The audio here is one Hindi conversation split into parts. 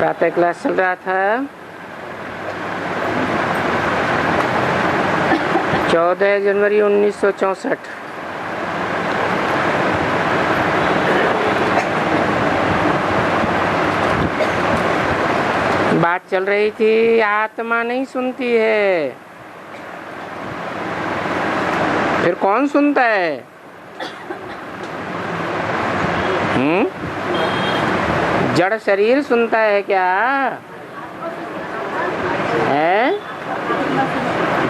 प्रातः क्लास चल रहा था। 14 जनवरी 1964। बात चल रही थी, आत्मा नहीं सुनती है, फिर कौन सुनता है? जड़ शरीर सुनता है क्या? है?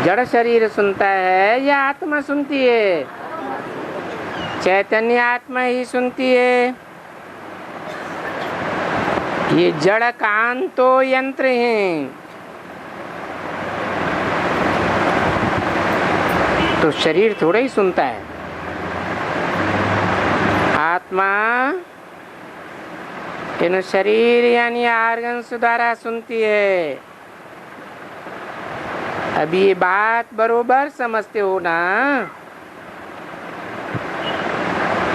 जड़ शरीर सुनता है या आत्मा सुनती है? चैतन्य आत्मा ही सुनती है। ये जड़ कान तो यंत्र हैं, तो शरीर थोड़ा ही सुनता है। आत्मा इन शरीर यानी आर्गन्स द्वारा सुनती है। अब ये बात बरोबर समझते हो ना?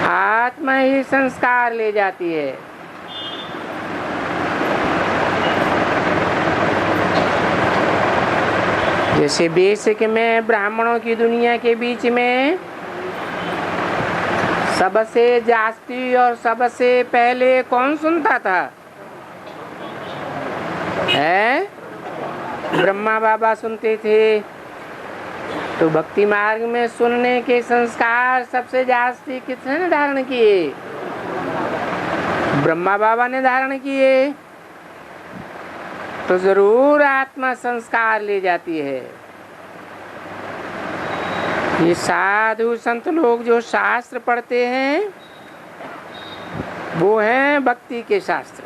आत्मा ही संस्कार ले जाती है। जैसे बेसिक में ब्राह्मणों की दुनिया के बीच में सबसे जास्ती और सबसे पहले कौन सुनता था? है? ब्रह्मा बाबा सुनते थे। तो भक्ति मार्ग में सुनने के संस्कार सबसे जास्ती किसने धारण किए? ब्रह्मा बाबा ने धारण किए। तो जरूर आत्मा संस्कार ले जाती है। ये साधु संत लोग जो शास्त्र पढ़ते हैं वो हैं भक्ति के शास्त्र,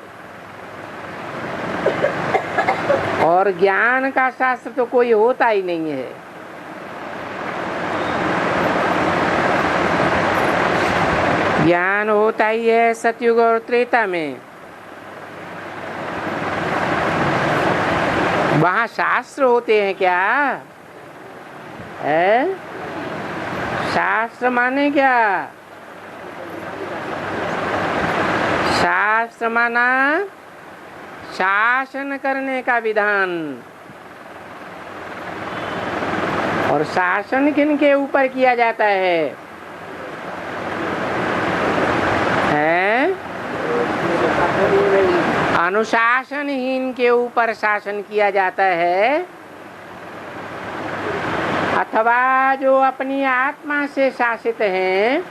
और ज्ञान का शास्त्र तो कोई होता ही नहीं है। ज्ञान होता ही है सतयुग और त्रेता में। वहाँ शास्त्र होते हैं क्या? है? शास्त्र माने क्या? शास्त्र माना शासन करने का विधान। और शासन किन के ऊपर किया जाता है? अनुशासनहीन के ऊपर शासन किया जाता है, अथवा जो अपनी आत्मा से शासित हैं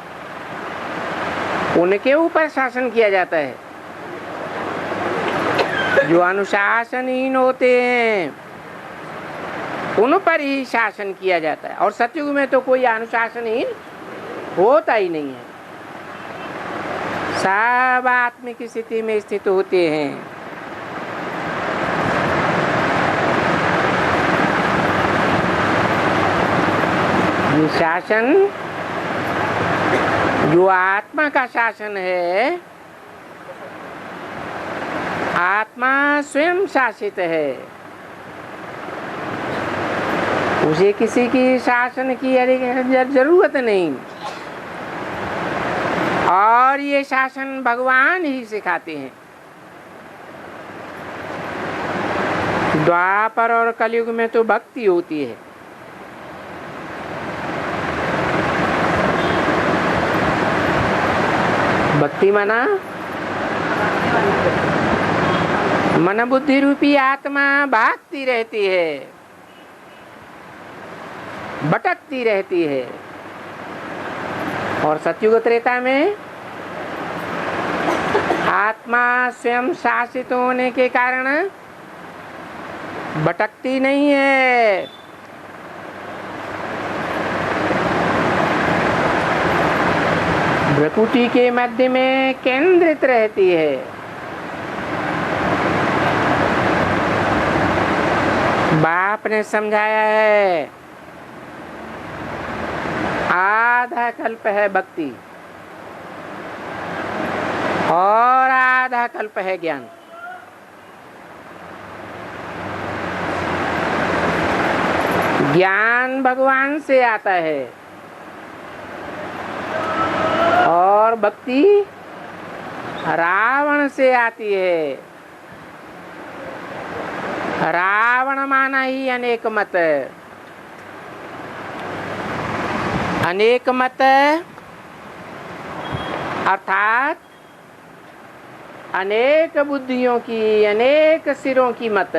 उनके ऊपर शासन किया जाता है। जो अनुशासनहीन होते हैं उन पर ही शासन किया जाता है। और सतयुग में तो कोई अनुशासनहीन होता ही नहीं है। सब आत्मिक स्थिति में स्थित होते हैं। ये शासन जो आत्मा का शासन है, आत्मा स्वयं शासित है। उसे किसी की शासन की जरूरत नहीं। और ये शासन भगवान ही सिखाते हैं। द्वापर और कलयुग में तो भक्ति होती है। भक्ति माना मन बुद्धि रूपी आत्मा भागती रहती है, भटकती रहती है। और सतयुग त्रेता में आत्मा स्वयं शासित होने के कारण भटकती नहीं है। प्रकृति के मध्य में केंद्रित रहती है। बाप ने समझाया है, आधा कल्प है भक्ति और आधा कल्प है ज्ञान। ज्ञान भगवान से आता है और भक्ति रावण से आती है। रावण माना ही अनेक मत। अनेक मत अर्थात अनेक बुद्धियों की, अनेक सिरों की मत।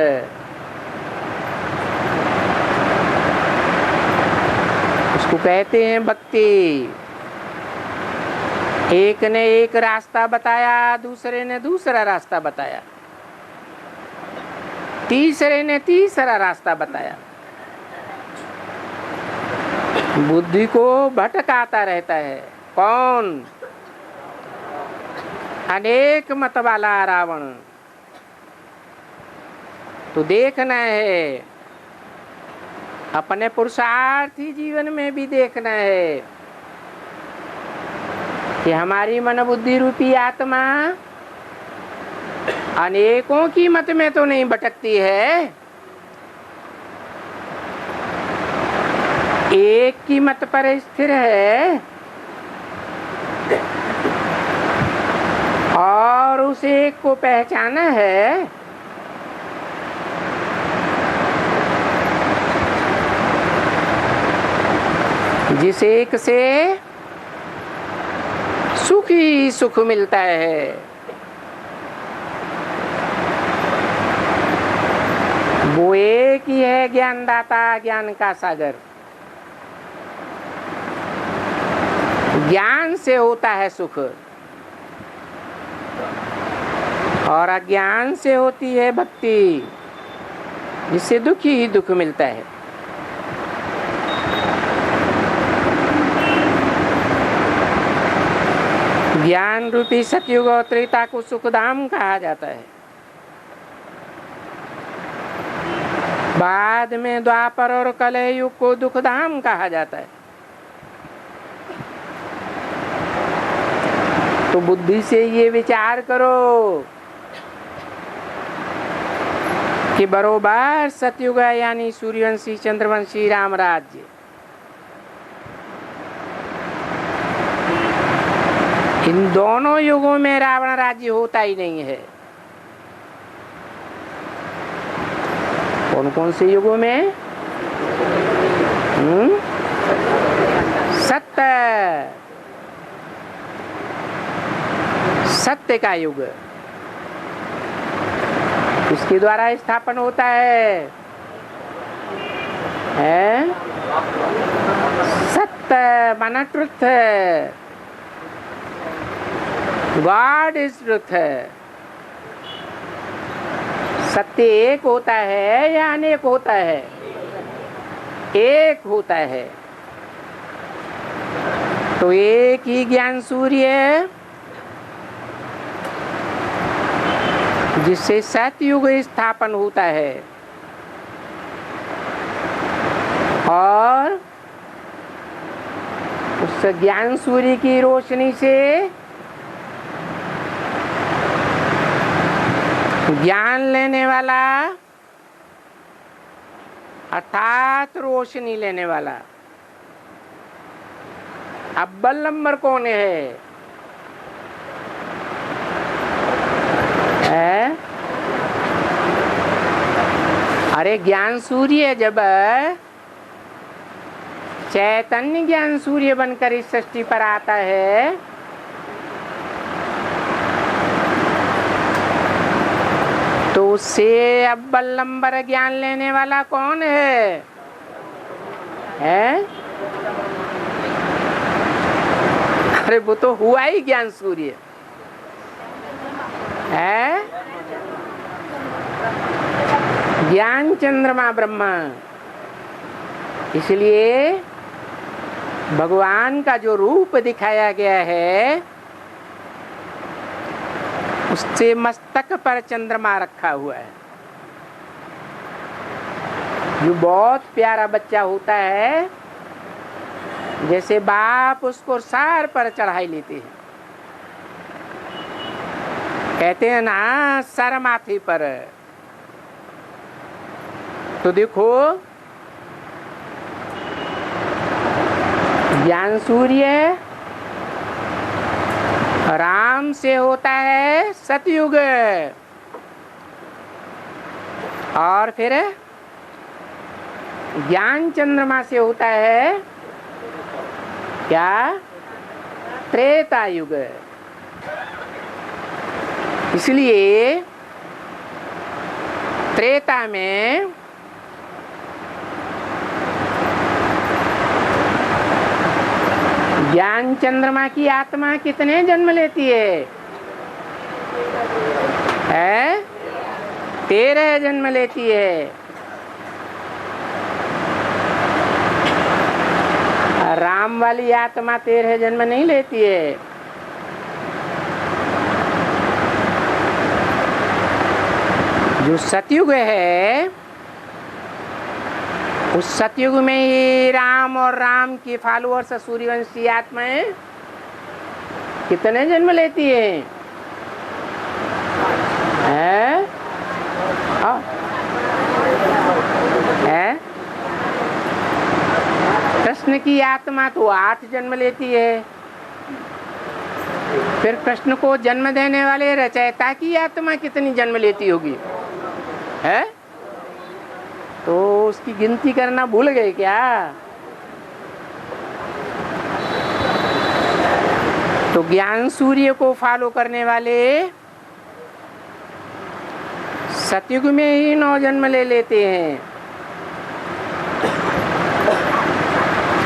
उसको कहते हैं भक्ति। एक ने एक रास्ता बताया, दूसरे ने दूसरा रास्ता बताया, तीसरे ने तीसरा रास्ता बताया। बुद्धि को भटकाता रहता है कौन? अनेक मत वाला रावण। तो देखना है, अपने पुरुषार्थी जीवन में भी देखना है कि हमारी मन बुद्धि रूपी आत्मा अनेकों की मत में तो नहीं भटकती है, एक की मत पर स्थिर है और उस एक को पहचाना है। जिस एक से सुख ही सुख मिलता है। वो एक ही है ज्ञानदाता, ज्ञान का सागर। ज्ञान से होता है सुख और अज्ञान से होती है भक्ति, जिससे दुख ही दुख मिलता है। ज्ञान रूपी सतयुग और त्रेता को सुखधाम कहा जाता है। बाद में द्वापर और कलयुग को दुखधाम कहा जाता है। तो बुद्धि से ये विचार करो कि बरोबर सतयुग यानी सूर्यवंशी, चंद्रवंशी, राम राज्य, इन दोनों युगों में रावण राज्य होता ही नहीं है। कौन कौन से युगों में? सत्य का युग, इसके द्वारा स्थापन होता है, सत्य माना ट्रुथ, गॉड इज ट्रुथ। सत्य एक होता है या अनेक होता है? एक होता है। तो एक ही ज्ञान सूर्य जिससे सतयुग स्थापन होता है और उस ज्ञान सूर्य की रोशनी से ज्ञान लेने वाला अर्थात रोशनी लेने वाला अव्वल नंबर कौन है? अरे ज्ञान सूर्य जब चैतन्य ज्ञान सूर्य बनकर इस सृष्टि पर आता है तो उससे अव्वल नंबर ज्ञान लेने वाला कौन है? अरे वो तो हुआ ही ज्ञान सूर्य है, ज्ञान चंद्रमा ब्रह्मा। इसलिए भगवान का जो रूप दिखाया गया है उससे मस्तक पर चंद्रमा रखा हुआ है। जो बहुत प्यारा बच्चा होता है, जैसे बाप उसको सर पर चढ़ाई लेते हैं, कहते हैं ना सर माथे पर। तो देखो ज्ञान सूर्य राम से होता है सतयुग और फिर ज्ञान चंद्रमा से होता है क्या? त्रेता युग। इसलिए त्रेता में ज्ञान चंद्रमा की आत्मा कितने जन्म लेती है? 13 जन्म लेती है। राम वाली आत्मा 13 जन्म नहीं लेती है। जो सतयुग है, उस सतयुग में ही राम और राम की फॉलोअर्स सूर्यवंशी आत्माएं कितने जन्म लेती है? कृष्ण की आत्मा तो 8 जन्म लेती है। फिर कृष्ण को जन्म देने वाले रचयिता की आत्मा कितनी जन्म लेती होगी? है तो उसकी गिनती करना भूल गए क्या? तो ज्ञान सूर्य को फॉलो करने वाले सतयुग में ही 9 जन्म ले लेते हैं।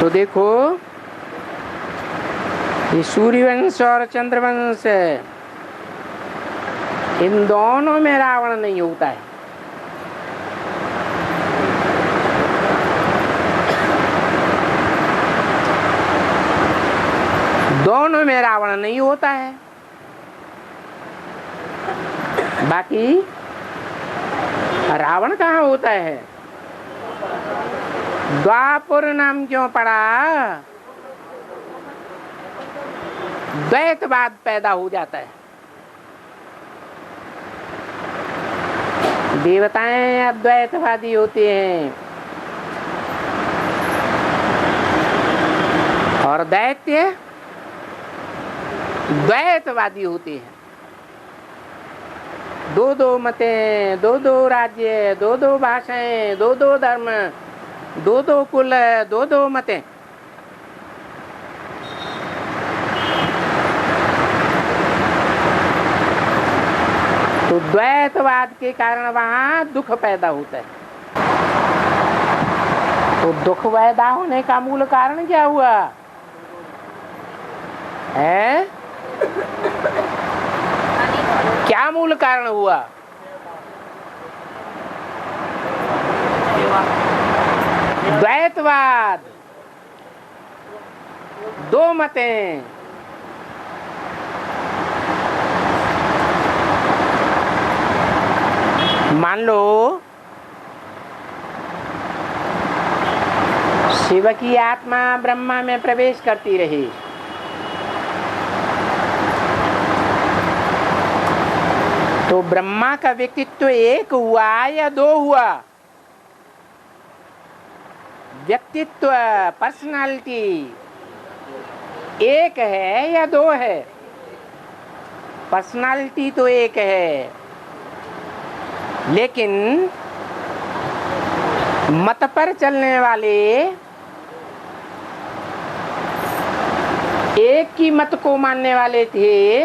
तो देखो, ये सूर्यवंश और चंद्रवंश, इन दोनों में रावण नहीं होता है। दोनों में रावण नहीं होता है। बाकी रावण कहाँ होता है? द्वापर नाम क्यों पड़ा? द्वैतवाद पैदा हो जाता है। देवताएं अद्वैतवादी होते हैं और दैत्य द्वैतवादी होते हैं। 2 मतें, 2 राज्य, 2 भाषाएं, 2 धर्म, 2 कुल, 2 मतें। तो द्वैतवाद के कारण वहां दुख पैदा होता है। तो दुख पैदा होने का मूल कारण क्या हुआ है? क्या मूल कारण हुआ? द्वैतवाद, 2 मतें। मान लो शिव की आत्मा ब्रह्मा में प्रवेश करती रही, तो ब्रह्मा का व्यक्तित्व 1 हुआ या 2 हुआ? व्यक्तित्व, पर्सनालिटी 1 है या 2 है? पर्सनालिटी तो 1 है, लेकिन मत पर चलने वाले एक की मत को मानने वाले थे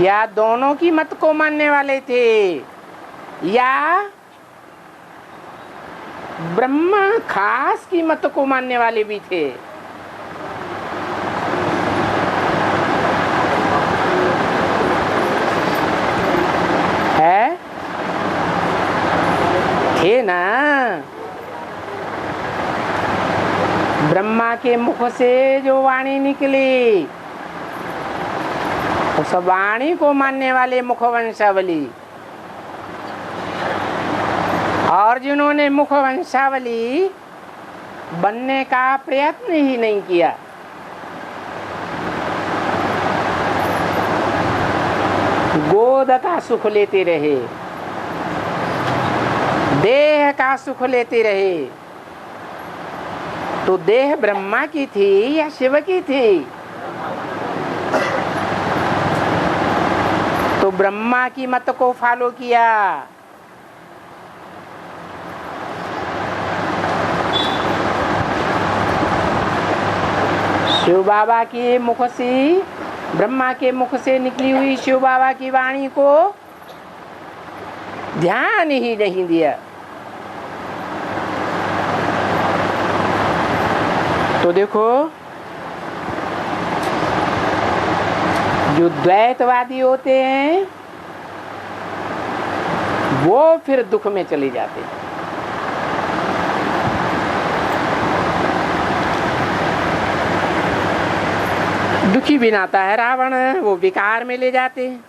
या दोनों की मत को मानने वाले थे, या ब्रह्मा खास की मत को मानने वाले भी थे? है थे ना? ब्रह्मा के मुख से जो वाणी निकली, उस वाणी को मानने वाले मुखवंशावली, और जिन्होंने मुखवंशावली बनने का प्रयत्न ही नहीं किया, गोद का सुख लेते रहे, देह का सुख लेते रहे, तो देह ब्रह्मा की थी या शिव की थी? तो ब्रह्मा की मत को फॉलो किया। शिव बाबा के मुख से, ब्रह्मा के मुख से निकली हुई शिव बाबा की वाणी को ध्यान ही नहीं दिया। तो देखो, जो द्वैतवादी होते हैं वो फिर दुख में चले जाते हैं। दुखी बनाता है रावण, वो विकार में ले जाते हैं।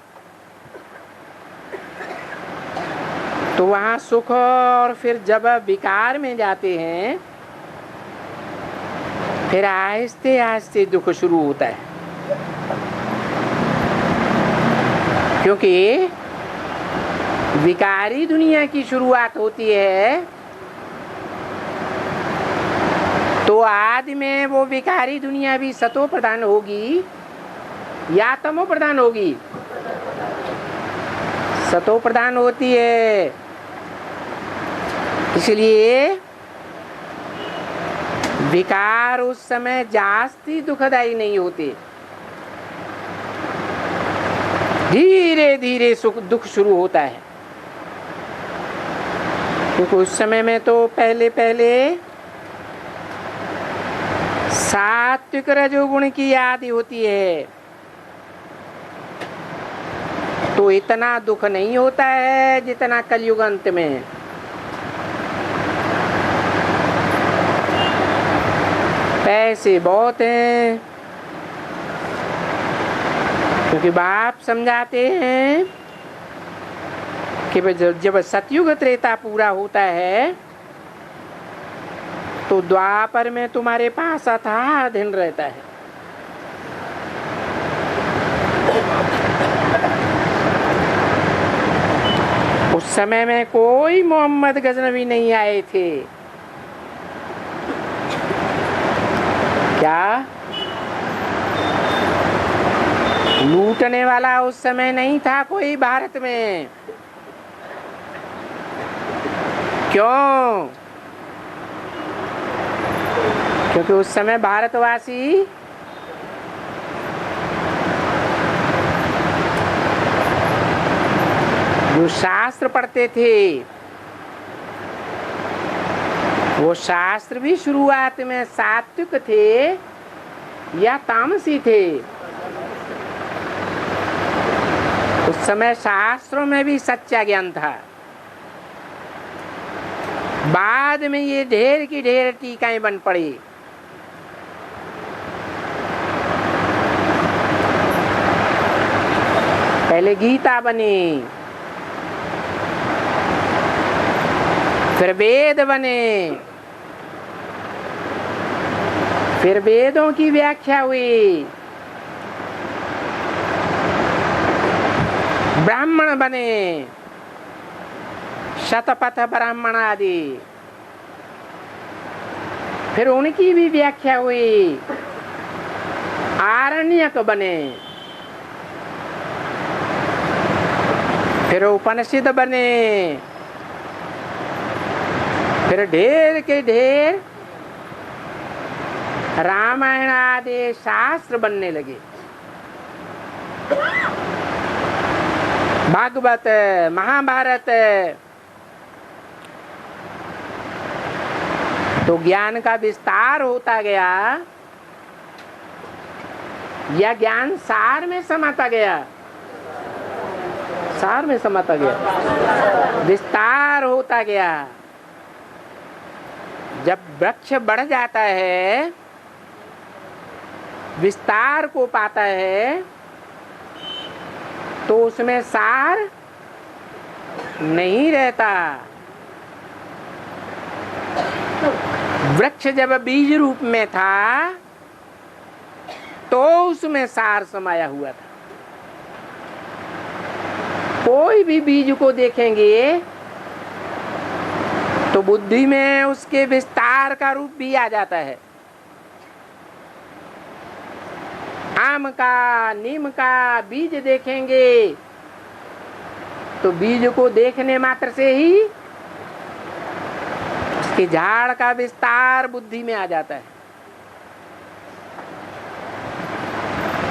तो वहां सुख, और फिर जब विकार में जाते हैं फिर आहिस्ते आहिस्ते दुख शुरू होता है। क्योंकि विकारी दुनिया की शुरुआत होती है तो आदि में वो विकारी दुनिया भी सतो प्रधान होगी या तमो प्रधान होगी? सतो प्रधान होती है। इसलिए विकार उस समय जास्ती दुखदायी नहीं होते, धीरे धीरे सुख दुख शुरू होता है। क्योंकि उस समय में तो पहले पहले सात्विक रजोगुण की आदि होती है, तो इतना दुख नहीं होता है जितना कलयुग अंत में। पैसे बहुत हैं, क्योंकि बाप समझाते हैं कि जब सतयुग त्रेता पूरा होता है तो द्वापर में तुम्हारे पास अथाह धन रहता है। उस समय में कोई मोहम्मद गजनवी नहीं आए थे। क्या लूटने वाला उस समय नहीं था कोई भारत में? क्यों? क्योंकि उस समय भारतवासी जो शास्त्र पढ़ते थे वो शास्त्र भी शुरुआत में सात्विक थे या तामसी थे। उस समय शास्त्रों में भी सच्चा ज्ञान था। बाद में ये ढेर की ढेर टीकाएं बन पड़ी। पहले गीता बनी, फिर वेद बने, फिर वेदों की व्याख्या हुई, ब्राह्मण बने, शतपथ ब्राह्मण आदि, फिर उनकी भी व्याख्या हुई, आरण्यक बने, फिर उपनिषद बने, फिर ढेर के ढेर रामायण आदि शास्त्र बनने लगे। भागवत, महाभारत। तो ज्ञान का विस्तार होता गया या ज्ञान सार में समाता गया? सार में समाता गया, विस्तार होता गया। जब वृक्ष बढ़ जाता है, विस्तार को पाता है, तो उसमें सार नहीं रहता। वृक्ष जब बीज रूप में था तो उसमें सार समाया हुआ था। कोई भी बीज को देखेंगे तो बुद्धि में उसके विस्तार का रूप भी आ जाता है। आम का, नीम का बीज देखेंगे तो बीज को देखने मात्र से ही उसके झाड़ का विस्तार बुद्धि में आ जाता है।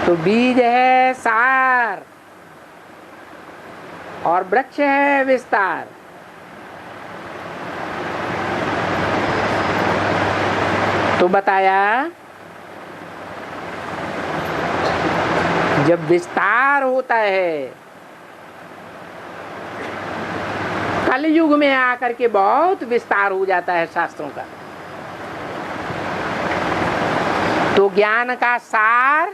तो बीज है सार और वृक्ष है विस्तार। तो बताया जब विस्तार होता है, कलयुग में आकर के बहुत विस्तार हो जाता है शास्त्रों का, तो ज्ञान का सार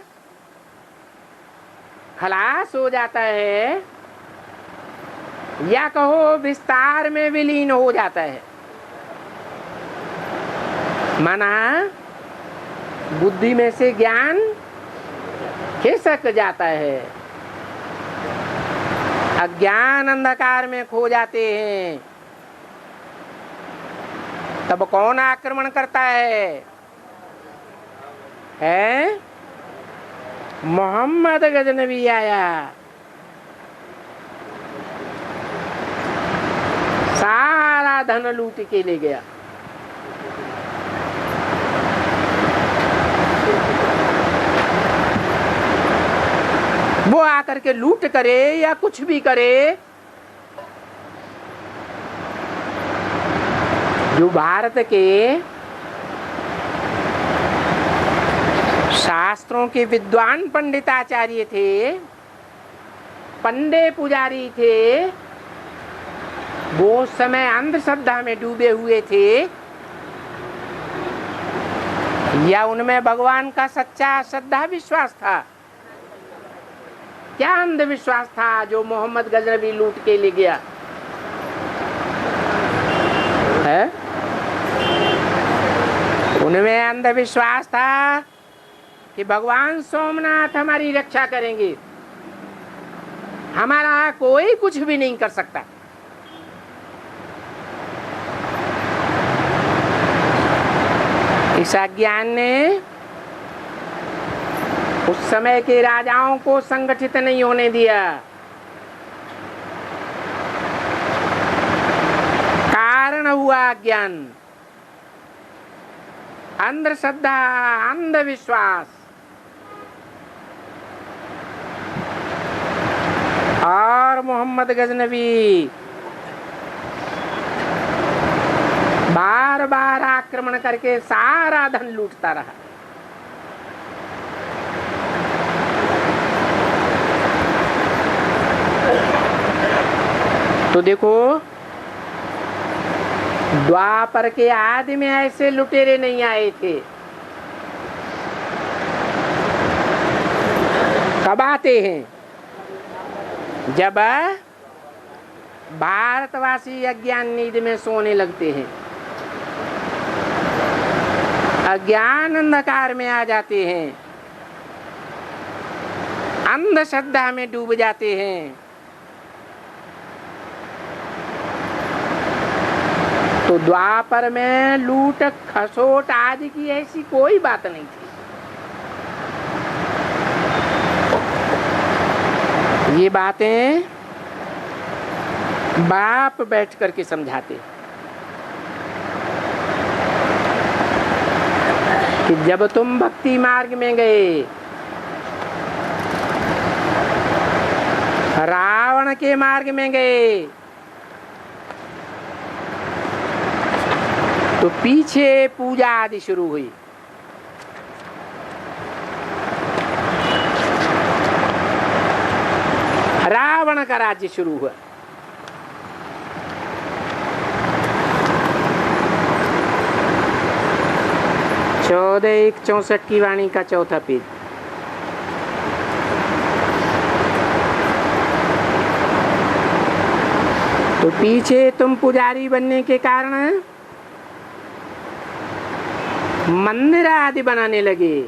खलास हो जाता है, या कहो विस्तार में विलीन हो जाता है। माना बुद्धि में से ज्ञान खिसक जाता है, अज्ञान अंधकार में खो जाते हैं। तब कौन आक्रमण करता है? मोहम्मद गजनबी आया, सारा धन लूट के ले गया। वो आकर के लूट करे या कुछ भी करे, जो भारत के शास्त्रों के विद्वान पंडिताचार्य थे, पंडे पुजारी थे, वो समय अंधश्रद्धा में डूबे हुए थे, या उनमें भगवान का सच्चा श्रद्धा विश्वास था? क्या अंधविश्वास था जो मोहम्मद गजनबी लूट के ले गया है? उनमें अंधविश्वास था कि भगवान सोमनाथ हमारी रक्षा करेंगे, हमारा कोई कुछ भी नहीं कर सकता। इस अज्ञान ने उस समय के राजाओं को संगठित नहीं होने दिया। कारण हुआ अज्ञान, अंधश्रद्धा, अंधविश्वास। और मोहम्मद गजनबी बार बार आक्रमण करके सारा धन लूटता रहा। तो देखो, द्वापर के आदि में ऐसे लुटेरे नहीं आए थे। कब आते हैं? जब भारतवासी अज्ञान नींद में सोने लगते हैं, अज्ञान अंधकार में आ जाते हैं, अंधश्रद्धा में डूब जाते हैं। तो द्वापर में लूट खसोट आदि की ऐसी कोई बात नहीं थी। ये बातें बाप बैठ करके समझाते कि जब तुम भक्ति मार्ग में गए, रावण के मार्ग में गए, तो पीछे पूजा आदि शुरू हुई। रावण का राज्य शुरू हुआ। चौदह 1:64 की वाणी का चौथा पेज। तो पीछे तुम पुजारी बनने के कारण मंदिर आदि बनाने लगे।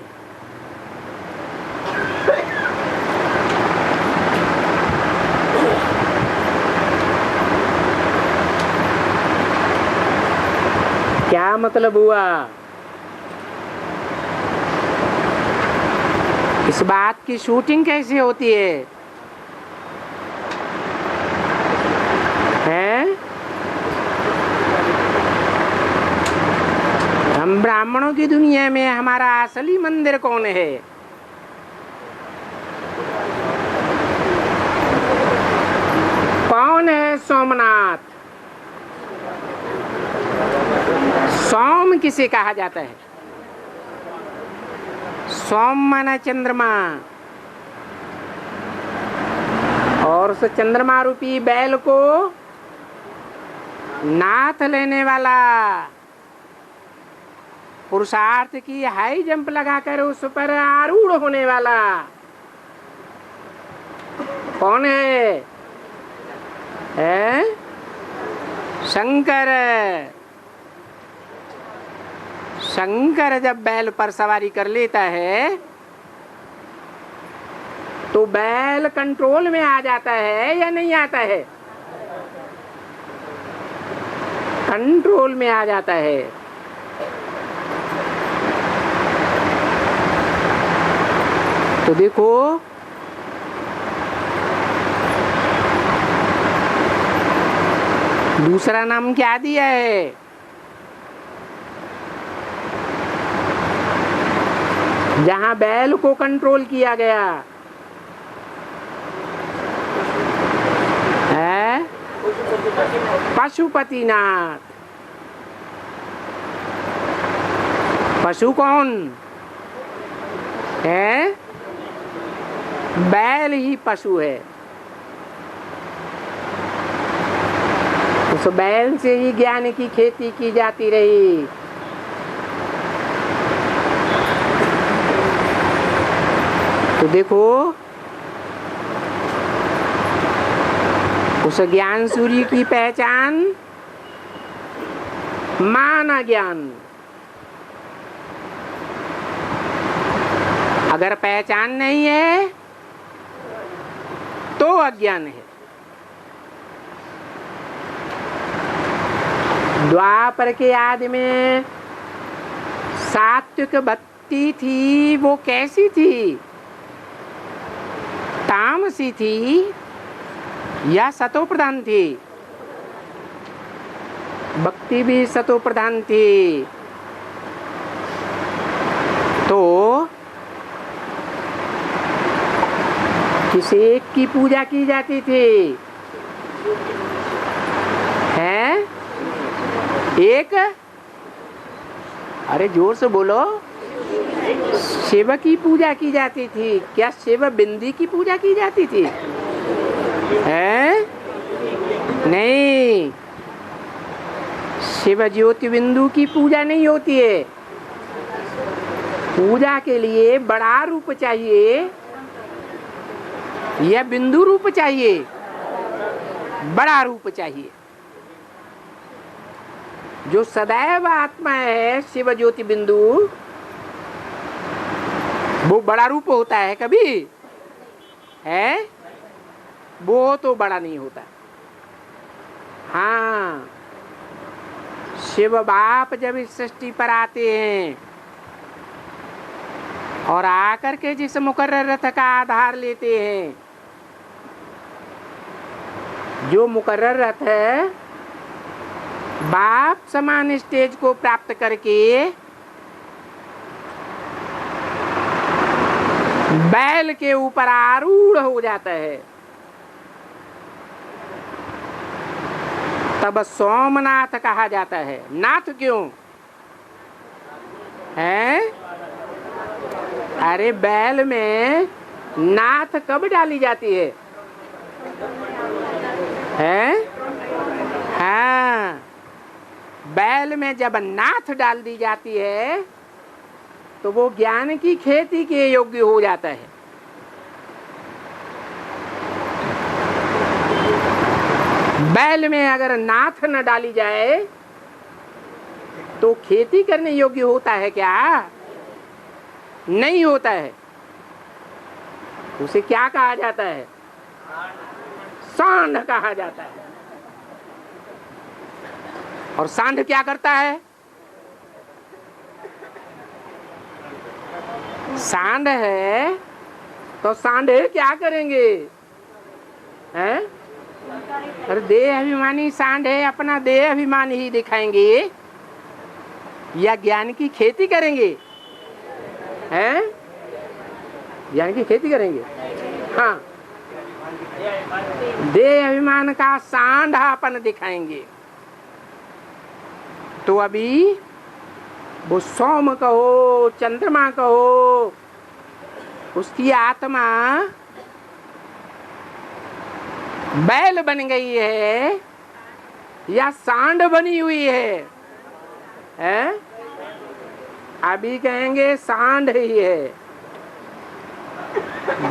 क्या मतलब हुआ? इस बात की शूटिंग कैसे होती है? ब्राह्मणों की दुनिया में हमारा असली मंदिर कौन है? कौन है सोमनाथ? सोम किसे कहा जाता है? सोम माना चंद्रमा, और उस चंद्रमा रूपी बैल को नाथ लेने वाला, पुरुषार्थ की हाई जंप लगाकर उस पर आरूढ़ होने वाला कौन है? शंकर। शंकर जब बैल पर सवारी कर लेता है तो बैल कंट्रोल में आ जाता है या नहीं आता है? कंट्रोल में आ जाता है। तो देखो, दूसरा नाम क्या दिया है? जहां बैल को कंट्रोल किया गया है पशुपतिनाथ। पशु कौन है? बैल ही पशु है। उस बैल से ही ज्ञान की खेती की जाती रही। तो देखो, उस ज्ञान सूर्य की पहचान माना ज्ञान। अगर पहचान नहीं है तो अज्ञान है। द्वापर के आदि में सात्विक भक्ति थी, वो कैसी थी? तामसी थी या सतो प्रधान थी? भक्ति भी सतो प्रधान थी। तो किस एक की पूजा की जाती थी? है एक? अरे जोर से बोलो। शिव की पूजा की जाती थी। क्या शिव बिंदी की पूजा की जाती थी? है? नहीं, शिव ज्योति बिंदु की पूजा नहीं होती है। पूजा के लिए बड़ा रूप चाहिए या बिंदु रूप चाहिए? बड़ा रूप चाहिए। जो सदैव आत्मा है शिव ज्योति बिंदु, वो बड़ा रूप होता है कभी? है? वो तो बड़ा नहीं होता। हाँ, शिव बाप जब इस सृष्टि पर आते हैं और आकर के जिस मुकर्रर रथ का आधार लेते हैं, जो मुकर्रर रथ है, बाप समान स्टेज को प्राप्त करके बैल के ऊपर आरूढ़ हो जाता है, तब सोमनाथ कहा जाता है। नाथ क्यों है? अरे बैल में नाथ कब डाली जाती है? हैं? हाँ, बैल में जब नाथ डाल दी जाती है तो वो ज्ञान की खेती के योग्य हो जाता है। बैल में अगर नाथ न डाली जाए तो खेती करने योग्य होता है क्या? नहीं होता है। उसे क्या कहा जाता है? सांड कहा जाता है। और सांड क्या करता है? सांड है तो सांडे क्या करेंगे? हैं? अरे देह अभिमानी सांड है, अपना देह अभिमान ही दिखाएंगे। या ज्ञान की खेती करेंगे? हैं? ज्ञान की खेती करेंगे? हाँ, देह अभिमान का सांधापन दिखाएंगे। तो अभी वो सोम कहो, चंद्रमा कहो, उसकी आत्मा बैल बन गई है या सांड बनी हुई है? हैं? अभी कहेंगे सांड ही है,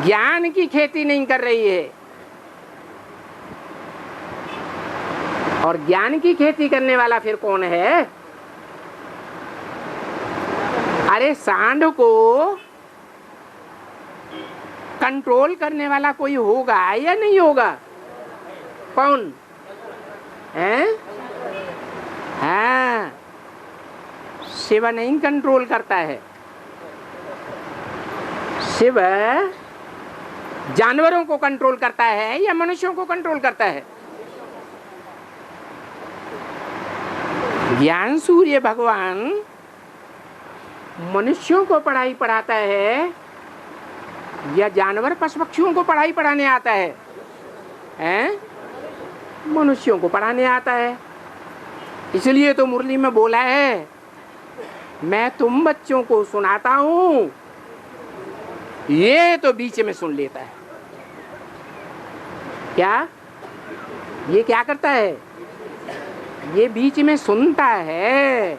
ज्ञान की खेती नहीं कर रही है। और ज्ञान की खेती करने वाला फिर कौन है? अरे सांड को कंट्रोल करने वाला कोई होगा या नहीं होगा? कौन है? हाँ, शिव नहीं कंट्रोल करता है। शिव जानवरों को कंट्रोल करता है या मनुष्यों को कंट्रोल करता है? ज्ञान सूर्य भगवान मनुष्यों को पढ़ाई पढ़ाता है या जानवर पशु पक्षियों को पढ़ाई पढ़ाने आता है? हैं? मनुष्यों को पढ़ाने आता है। इसलिए तो मुरली में बोला है, मैं तुम बच्चों को सुनाता हूं, ये तो बीच में सुन लेता है। क्या ये क्या करता है? ये बीच में सुनता है,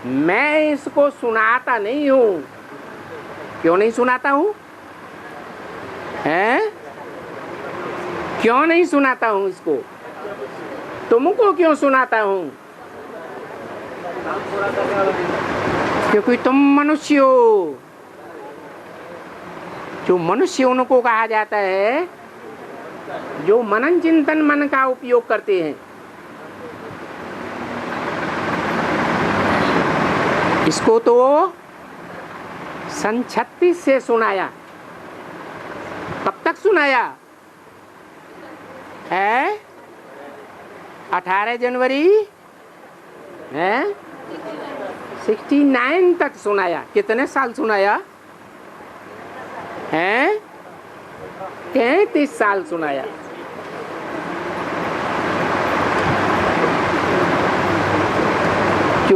मैं इसको सुनाता नहीं हूं। क्यों नहीं सुनाता हूं? हैं? क्यों नहीं सुनाता हूं इसको? तुमको क्यों सुनाता हूं? क्योंकि तुम मनुष्य हो। जो मनुष्य उनको कहा जाता है जो मनन चिंतन मन का उपयोग करते हैं। इसको तो सन 36 से सुनाया। कब तक सुनाया है? 18 जनवरी है 69 तक सुनाया। कितने साल सुनाया है? 33 साल सुनाया।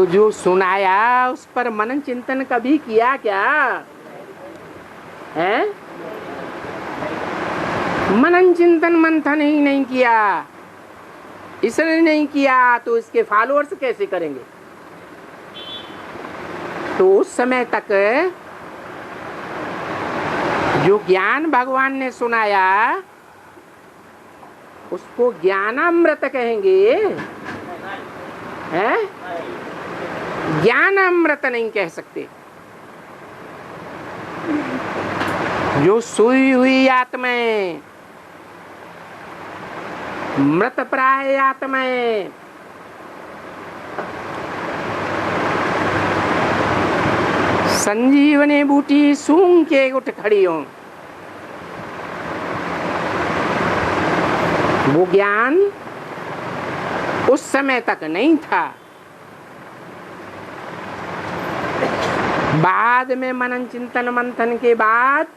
जो सुनाया उस पर मनन चिंतन कभी किया क्या है? मनन चिंतन मंथन ही नहीं किया। इसने नहीं किया तो इसके फॉलोअर्स कैसे करेंगे? तो उस समय तक जो ज्ञान भगवान ने सुनाया उसको ज्ञानामृत कहेंगे, हैं? ज्ञानामृत नहीं कह सकते। जो सोई हुई आत्माएं, मृत प्राय आत्माएं, संजीवनी बूटी सूंघ के उठ खड़ी हों, वो ज्ञान उस समय तक नहीं था। बाद में मनन चिंतन मंथन के बाद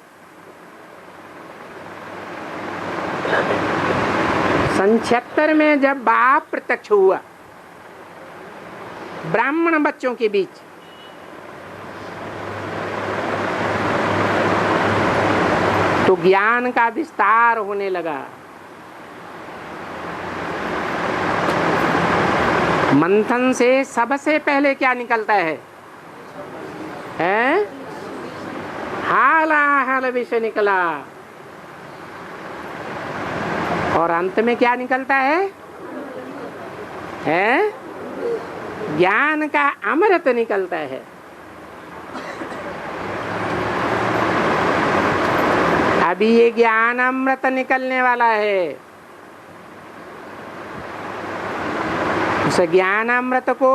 सन 76 में जब बाप प्रत्यक्ष हुआ ब्राह्मण बच्चों के बीच, तो ज्ञान का विस्तार होने लगा। मंथन से सबसे पहले क्या निकलता है? हालाहल विषय निकला और अंत में क्या निकलता है? ज्ञान का अमृत निकलता है। अभी ये ज्ञान अमृत निकलने वाला है। उस ज्ञान अमृत को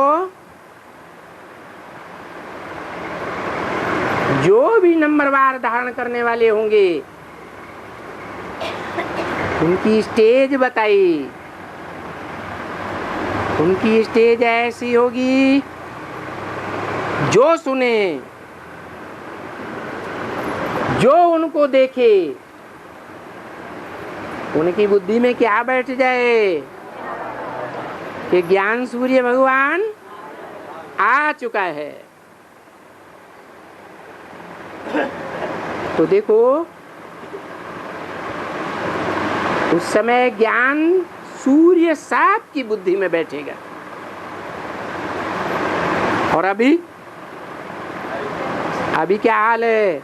जो भी नंबरवार धारण करने वाले होंगे उनकी स्टेज बताई। उनकी स्टेज ऐसी होगी जो सुने, जो उनको देखे, उनकी बुद्धि में क्या बैठ जाए कि ज्ञान सूर्य भगवान आ चुका है। तो देखो उस समय ज्ञान सूर्य साप की बुद्धि में बैठेगा। और अभी क्या हाल है?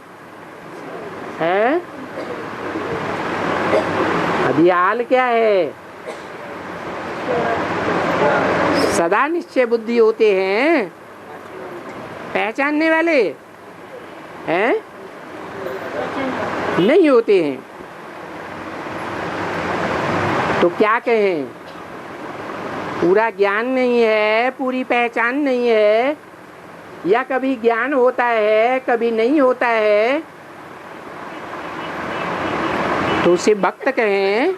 अभी हाल क्या है? सदा निश्चय बुद्धि होते हैं, पहचानने वाले हैं नहीं होते हैं। तो क्या कहें, पूरा ज्ञान नहीं है, पूरी पहचान नहीं है, या कभी ज्ञान होता है कभी नहीं होता है, तो उसे भक्त कहें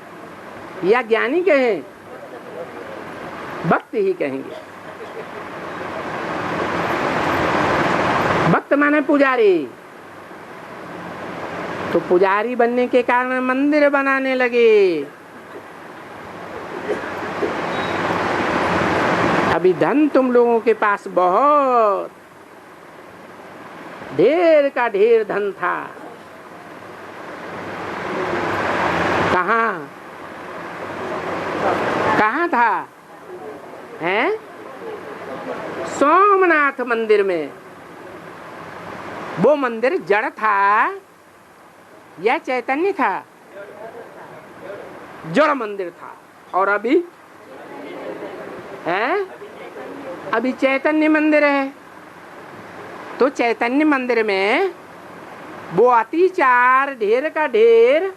या ज्ञानी कहें? भक्त ही कहेंगे। भक्त माने पुजारी। तो पुजारी बनने के कारण मंदिर बनाने लगे। अभी धन तुम लोगों के पास बहुत, ढेर का ढेर धन था। कहाँ था? हैं? सोमनाथ मंदिर में। वो मंदिर जड़ था या चैतन्य था? जड़ मंदिर था। और अभी है, अभी चैतन्य मंदिर है। तो चैतन्य मंदिर में वो अतिचार, ढेर का ढेर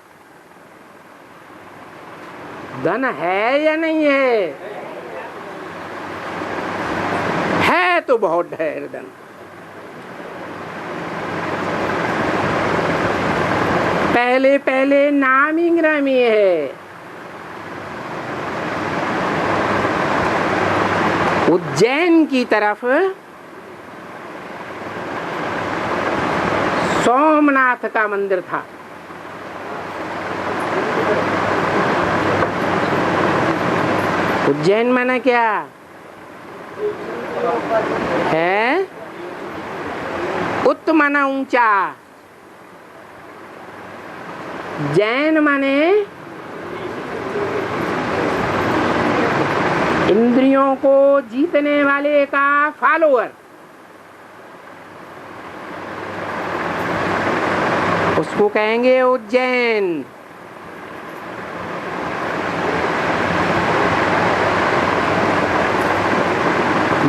धन है या नहीं है? है तो बहुत ढेर धन। पहले पहले नामी ग्रामी है। उज्जैन की तरफ सोमनाथ का मंदिर था। उज्जैन माना क्या है? उत माना ऊंचा, जैन माने इंद्रियों को जीतने वाले का फॉलोअर। उसको कहेंगे उज्जैन।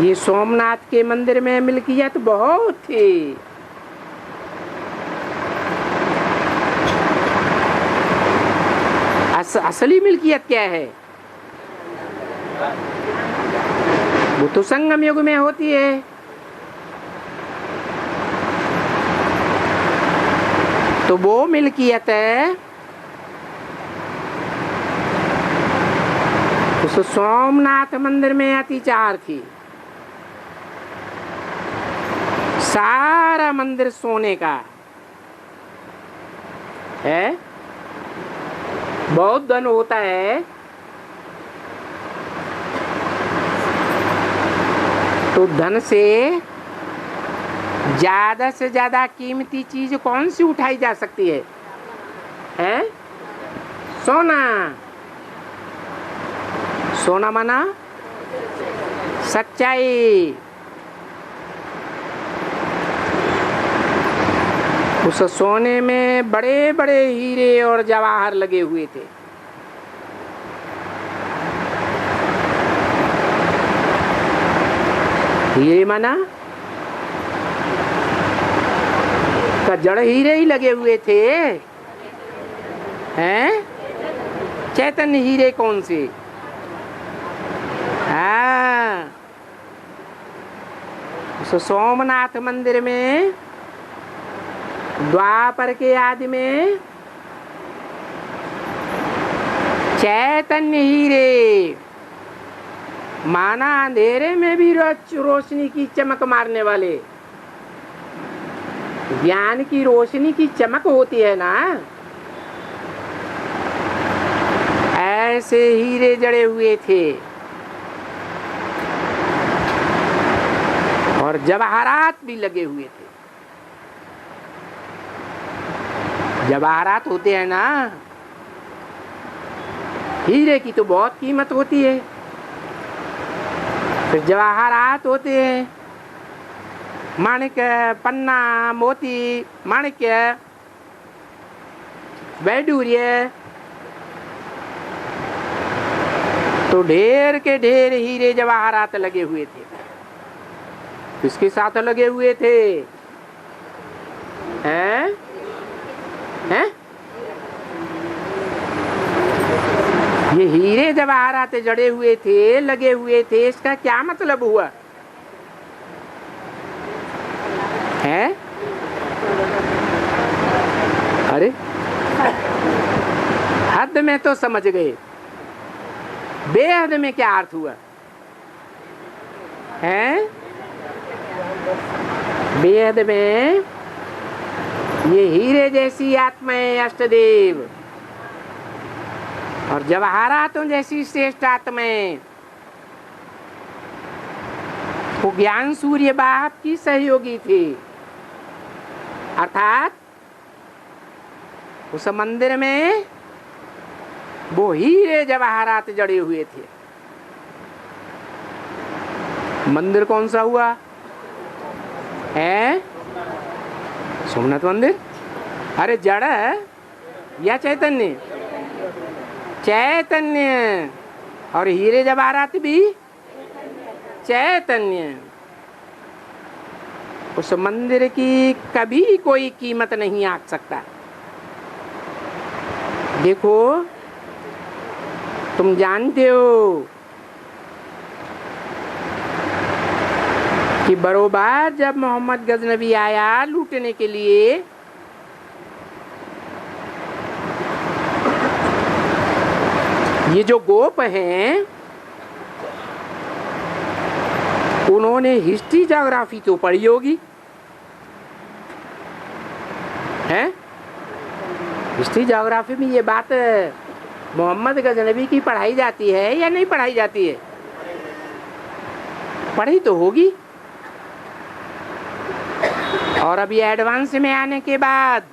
ये सोमनाथ के मंदिर में मिल्कियत बहुत थी। असली मिल्कियत क्या है? वो तो संगम युग में होती है। तो वो मिल्कियत है उस सोमनाथ मंदिर में अतिचार थी। सारा मंदिर सोने का है। बहुत धन होता है तो धन से ज्यादा कीमती चीज कौन सी उठाई जा सकती है? हैं? सोना। सोना माना सच्चाई। उस सोने में बड़े बड़े हीरे और जवाहर लगे हुए थे। हीरे माना का जड़ हीरे ही लगे हुए थे। हैं? चैतन्य हीरे कौन से? हाँ, उस सोमनाथ मंदिर में द्वापर के आदि में चैतन्य हीरे माना अंधेरे में भी रोशनी की चमक मारने वाले ज्ञान की रोशनी की चमक होती है ना, ऐसे हीरे जड़े हुए थे और जवाहरात भी लगे हुए थे। जवाहरात होते हैं ना, हीरे की तो बहुत कीमत होती है, फिर जवाहरात होते हैं, माणिक्य, पन्ना, मोती, माणिक्य, वैडूर्य, तो ढेर के ढेर हीरे जवाहरात लगे हुए थे। किसके साथ लगे हुए थे? हैं? हैं? ये हीरे जवाहरात जड़े हुए थे, लगे हुए थे, इसका क्या मतलब हुआ है? अरे हद में तो समझ गए, बेहद में क्या अर्थ हुआ है? बेहद में ये हीरे जैसी आत्माएं अष्टदेव और जवाहरातों जैसी श्रेष्ठ आत्माएं वो ज्ञान सूर्य बाप की सहयोगी थी। अर्थात उस मंदिर में वो हीरे जवाहरात जड़े हुए थे। मंदिर कौन सा हुआ है? सोमनाथ मंदिर। अरे जड़ या चैतन्य? चैतन्य। और हीरे जवाहरात भी चैतन्य। उस मंदिर की कभी कोई कीमत नहीं आंक सकता। देखो, तुम जानते हो कि बरोबर जब मोहम्मद गजनबी आया लूटने के लिए, ये जो गोप हैं उन्होंने हिस्ट्री ज्योग्राफी तो पढ़ी होगी है? हिस्ट्री ज्योग्राफी में ये बात मोहम्मद गजनबी की पढ़ाई जाती है या नहीं पढ़ाई जाती है? पढ़ी तो होगी। और अभी एडवांस में आने के बाद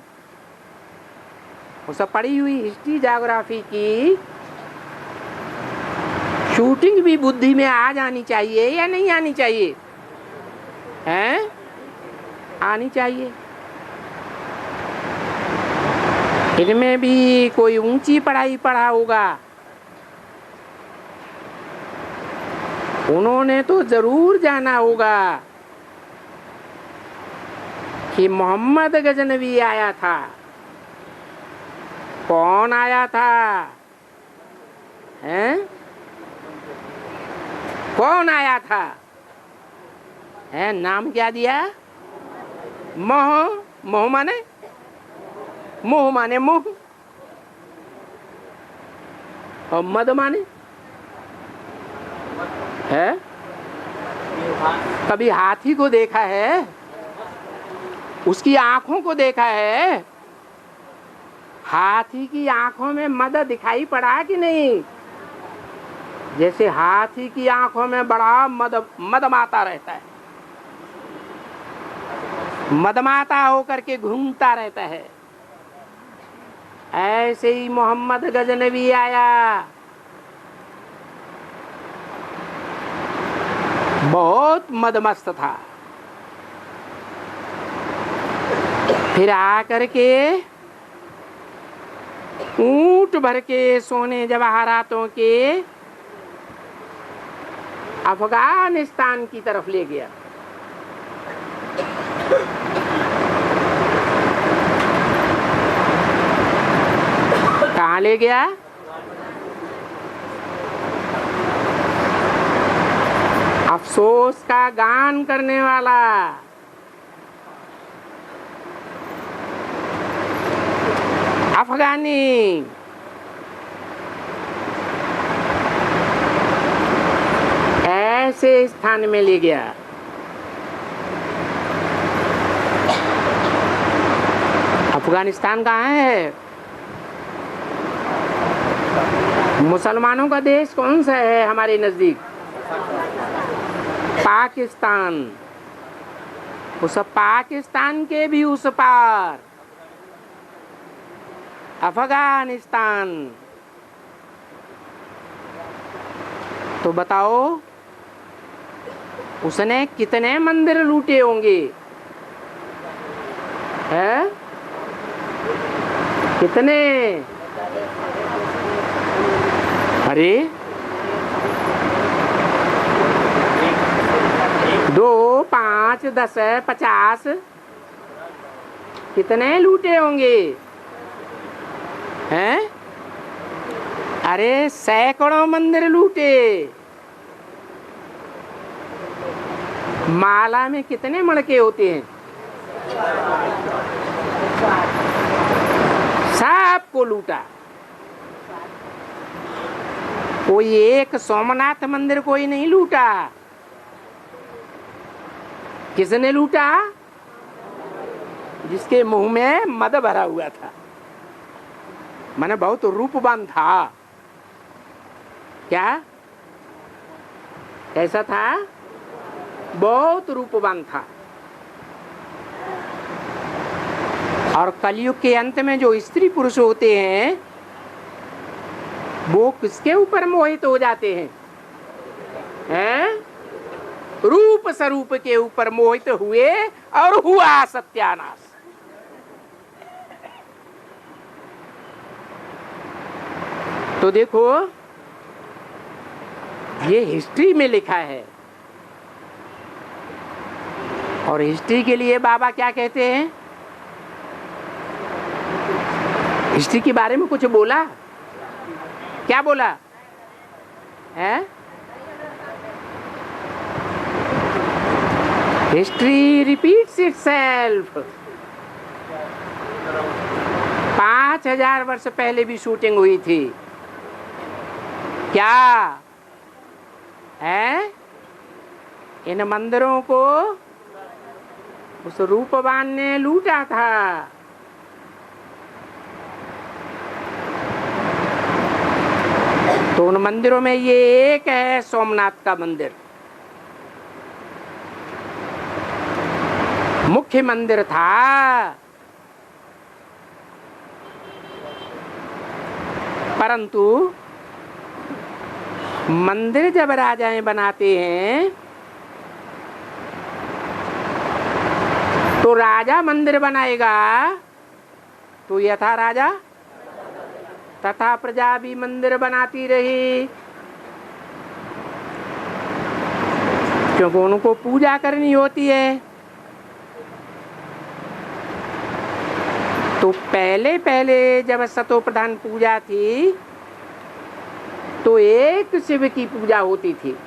वो सब पढ़ी हुई हिस्ट्री ज्योग्राफी की शूटिंग भी बुद्धि में आ जानी चाहिए या नहीं आनी चाहिए? हैं? आनी चाहिए। इनमें भी कोई ऊंची पढ़ाई पढ़ा होगा, उन्होंने तो जरूर जाना होगा कि मोहम्मद गजनबी आया था। कौन आया था? हैं? कौन आया था? है नाम क्या दिया? मोह। मोह माने? मोह माने मोह। और मद माने है? कभी हाथी को देखा है? उसकी आंखों को देखा है? हाथी की आंखों में मद दिखाई पड़ा कि नहीं? जैसे हाथी की आंखों में बड़ा मदमाता रहता है, मदमाता होकर के घूमता रहता है, ऐसे ही मोहम्मद गजनबी आया। बहुत मदमस्त था। फिर आकर के ऊंट भर के सोने जवाहरातों के अफगानिस्तान की तरफ ले गया। कहाँ ले गया? अफसोस का गान करने वाला अफगानी ऐसे स्थान में ले गया अफगानिस्तान कहाँ है? मुसलमानों का देश कौन सा है हमारे नजदीक? पाकिस्तान। उस पाकिस्तान के भी उस पार अफगानिस्तान। तो बताओ उसने कितने मंदिर लूटे होंगे? है कितने? अरे 2, 5, 10, 50 कितने लूटे होंगे? हैं? अरे सैकड़ों मंदिर लूटे। माला में कितने मणके होते हैं? सबको लूटा। कोई एक सोमनाथ मंदिर कोई नहीं लूटा। किसने लूटा? जिसके मुंह में मद भरा हुआ था, माने बहुत रूपवान था। क्या कैसा था? बहुत रूपवान था। और कलयुग के अंत में जो स्त्री पुरुष होते हैं वो किसके ऊपर मोहित हो जाते हैं? हैं? रूप स्वरूप के ऊपर मोहित हुए और हुआ सत्यानाश। तो देखो ये हिस्ट्री में लिखा है। और हिस्ट्री के लिए बाबा क्या कहते हैं? हिस्ट्री के बारे में कुछ बोला? क्या बोला है? History repeats itself. 5000 वर्ष पहले भी शूटिंग हुई थी। क्या है? इन मंदिरों को उस रूपवान ने लूटा था। तो उन मंदिरों में ये एक है सोमनाथ का मंदिर। मुख्य मंदिर था, परंतु मंदिर जब राजाएं बनाते हैं तो राजा मंदिर बनाएगा तो यथा राजा तथा प्रजा भी मंदिर बनाती रही, क्योंकि उनको पूजा करनी होती है। तो पहले पहले जब सतो प्रधान पूजा थी तो एक शिव की पूजा होती थी।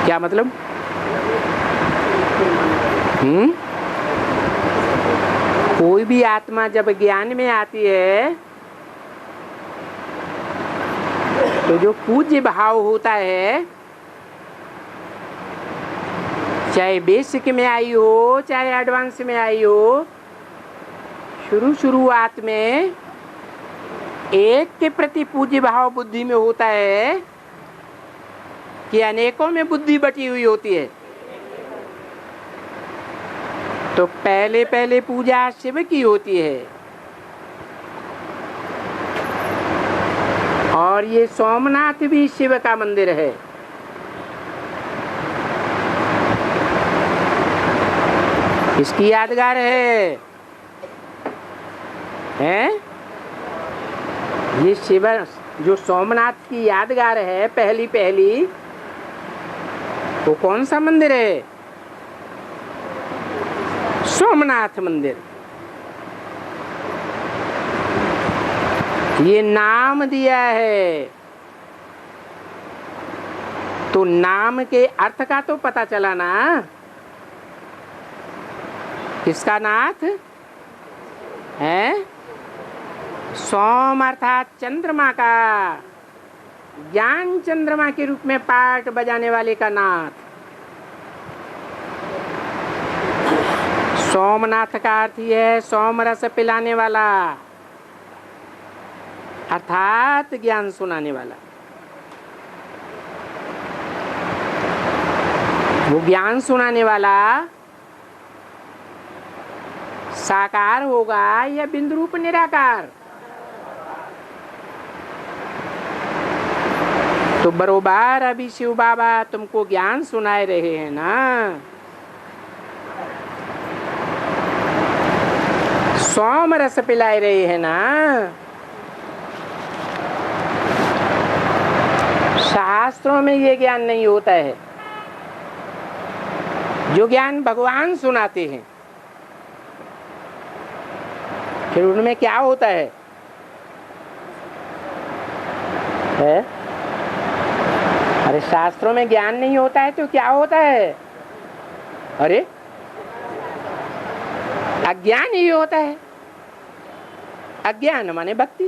क्या मतलब? कोई भी आत्मा जब ज्ञान में आती है तो जो पूज्य भाव होता है, चाहे बेसिक में आई हो चाहे एडवांस में आई हो, शुरुआत में एक के प्रति पूज्य भाव बुद्धि में होता है कि अनेकों में बुद्धि बटी हुई होती है। तो पहले पहले पूजा शिव की होती है। और ये सोमनाथ भी शिव का मंदिर है। इसकी यादगार है, हैं? ये शिव जो सोमनाथ की यादगार है पहली पहली, वो कौन सा मंदिर है? सोमनाथ मंदिर। ये नाम दिया है तो नाम के अर्थ का तो पता चला ना। किसका नाथ है? सोम अर्थात चंद्रमा का, ज्ञान चंद्रमा के रूप में पार्ट बजाने वाले का नाथ। सोमनाथ का अर्थ ही है सोम रस पिलाने वाला, अर्थात ज्ञान सुनाने वाला। वो ज्ञान सुनाने वाला साकार होगा या बिंदु रूप निराकार? तो बरोबर अभी शिव बाबा तुमको ज्ञान सुनाए रहे हैं ना। सोम रस पिलाए रहे हैं ना। शास्त्रों में ये ज्ञान नहीं होता है। जो ज्ञान भगवान सुनाते हैं फिर उनमें क्या होता है? अरे शास्त्रों में ज्ञान नहीं होता है तो क्या होता है? अरे अज्ञान ही होता है। अज्ञान माने भक्ति।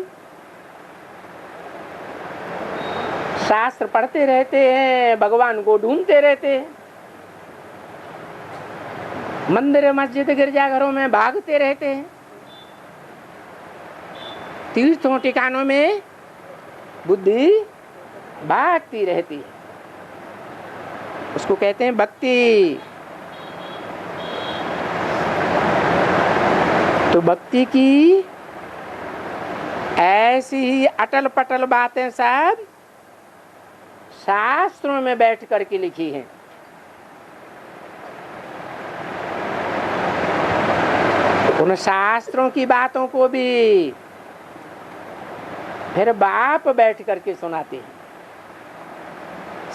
शास्त्र पढ़ते रहते हैं, भगवान को ढूंढते रहते हैं, मंदिर मस्जिद गिरजाघरों में भागते रहते हैं, तीर्थों ठिकानों में बुद्धि भागती रहती है। उसको कहते हैं भक्ति। तो भक्ति की ऐसी ही अटल पटल बातें सब शास्त्रों में बैठ करके लिखी हैं। उन शास्त्रों की बातों को भी फिर बाप बैठ करके सुनाते हैं,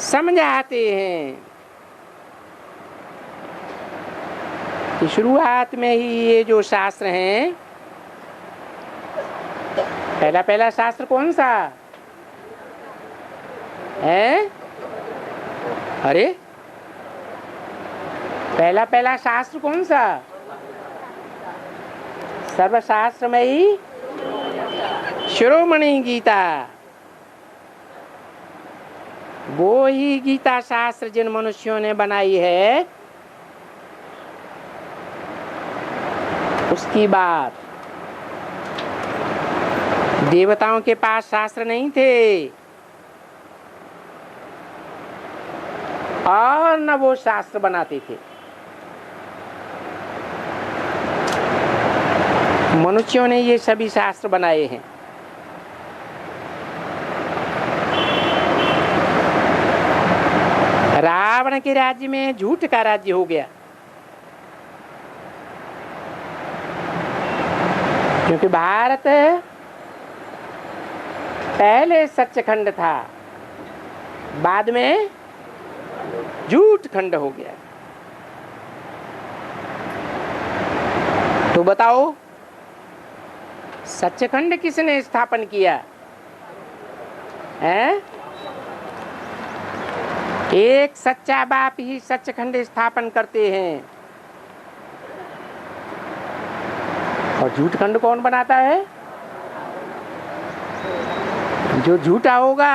समझाते हैं। कि शुरुआत में ही ये जो शास्त्र हैं, पहला पहला शास्त्र कौन सा है? अरे पहला पहला शास्त्र कौन सा? सर्वशास्त्र में ही शिरोमणि गीता। वो ही गीता शास्त्र जिन मनुष्यों ने बनाई है, उसकी बात। देवताओं के पास शास्त्र नहीं थे और न वो शास्त्र बनाते थे। मनुष्यों ने ये सभी शास्त्र बनाए हैं। रावण के राज्य में झूठ का राज्य हो गया, क्योंकि भारत पहले सच्चखंड था, बाद में झूठ खंड हो गया। तो बताओ सच्चखंड किसने स्थापन किया है? एक सच्चा बाप ही सच्चखंड स्थापन करते हैं। और झूठ खंड कौन बनाता है? जो झूठा होगा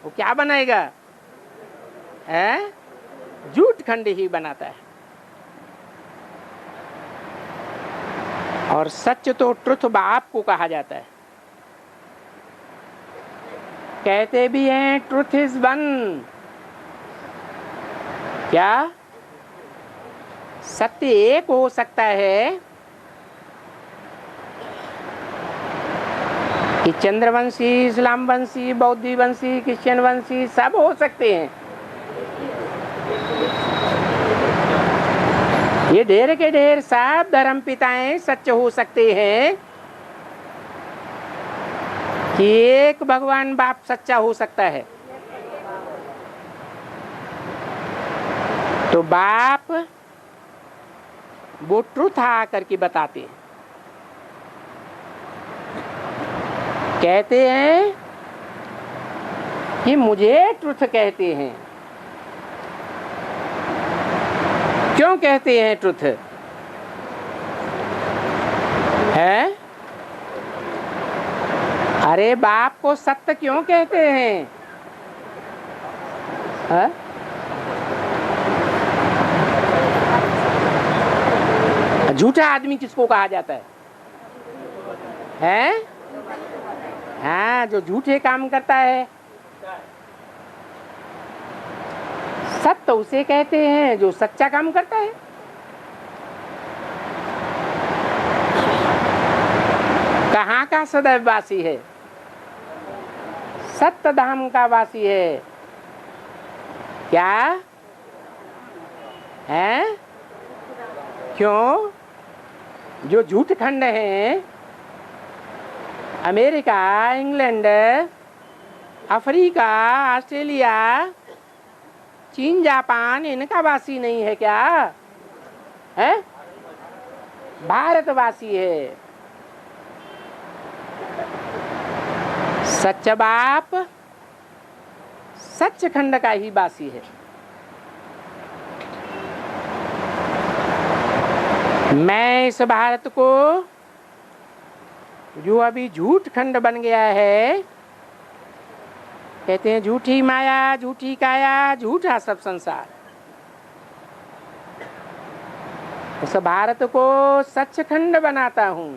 वो क्या बनाएगा? है? झूठ खंड ही बनाता है। और सच तो ट्रुथ बाप को कहा जाता है। कहते भी हैं ट्रुथ इज वन। क्या सत्य एक हो सकता है कि चंद्रवंशी, इस्लाम वंशी, बौद्धी वंशी, क्रिश्चियन वंशी सब हो सकते हैं। ये ढेर के ढेर सब धर्म पिताएं सच हो सकते हैं कि एक भगवान बाप सच्चा हो सकता है। तो बाप वो ट्रुथ आकर के बताते हैं। कहते हैं कि मुझे ट्रुथ कहते हैं। क्यों कहते हैं ट्रुथ है? अरे बाप को सत्य क्यों कहते हैं? है? झूठा आदमी किसको कहा जाता है? हैं? हाँ, जो झूठे काम करता है। सत्य उसे कहते हैं जो सच्चा काम करता है। कहाँ का सदैव वासी है? सत्य धाम का वासी है। क्या है? क्यों? जो झूठ खंड हैं, अमेरिका, इंग्लैंड, अफ्रीका, ऑस्ट्रेलिया, चीन, जापान, इनका वासी नहीं है क्या है? भारतवासी है। सच्चा बाप सच्चखंड का ही वासी है। मैं इस भारत को जो अभी झूठ खंड बन गया है, कहते हैं झूठी माया, झूठी काया, झूठा सब संसार, उस भारत को सच्चखंड बनाता हूं।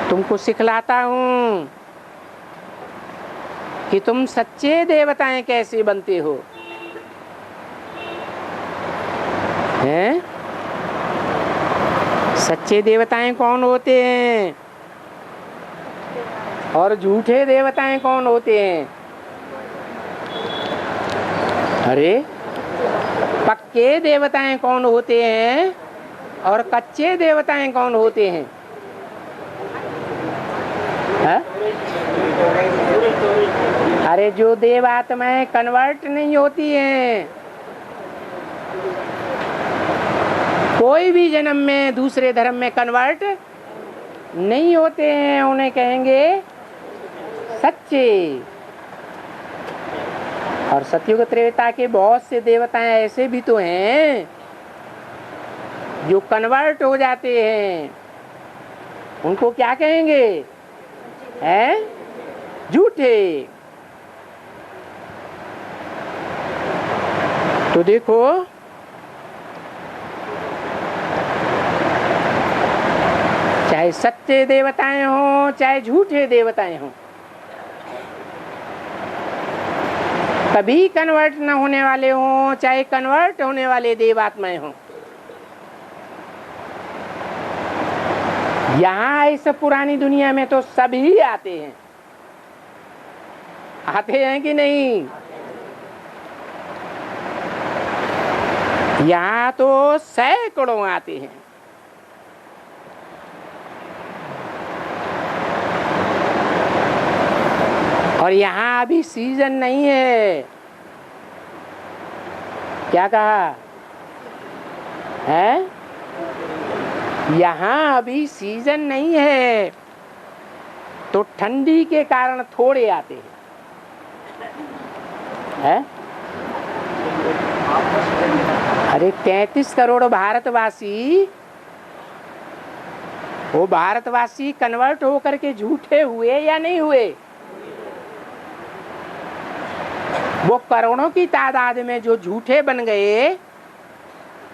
तुमको सिखलाता हूं कि तुम सच्चे देवताएं कैसे बनते हो। हैं? सच्चे देवताएं कौन होते हैं और झूठे देवताएं कौन होते हैं? अरे, पक्के देवताएं कौन होते हैं और कच्चे देवताएं कौन होते हैं? है? अरे, जो देवात्माएं कन्वर्ट नहीं होती हैं, कोई भी जन्म में दूसरे धर्म में कन्वर्ट नहीं होते हैं, उन्हें कहेंगे सच्चे। और सतयुग त्रेता के बहुत से देवताएं ऐसे भी तो हैं जो कन्वर्ट हो जाते हैं, उनको क्या कहेंगे? हैं? झूठे। तो देखो, चाहे सच्चे देवताएं हों चाहे झूठे देवताएं हों, कभी कन्वर्ट न होने वाले हों चाहे कन्वर्ट होने वाले देवात्माएं हों, यहाँ इस पुरानी दुनिया में तो सभी आते हैं। आते हैं कि नहीं? यहाँ तो सैकड़ों आते हैं। और यहाँ अभी सीजन नहीं है। क्या कहा है? यहाँ अभी सीजन नहीं है, तो ठंडी के कारण थोड़े आते हैं। अरे 33 करोड़ भारतवासी, वो भारतवासी कन्वर्ट होकर के झूठे हुए या नहीं हुए? वो करोड़ों की तादाद में जो झूठे बन गए,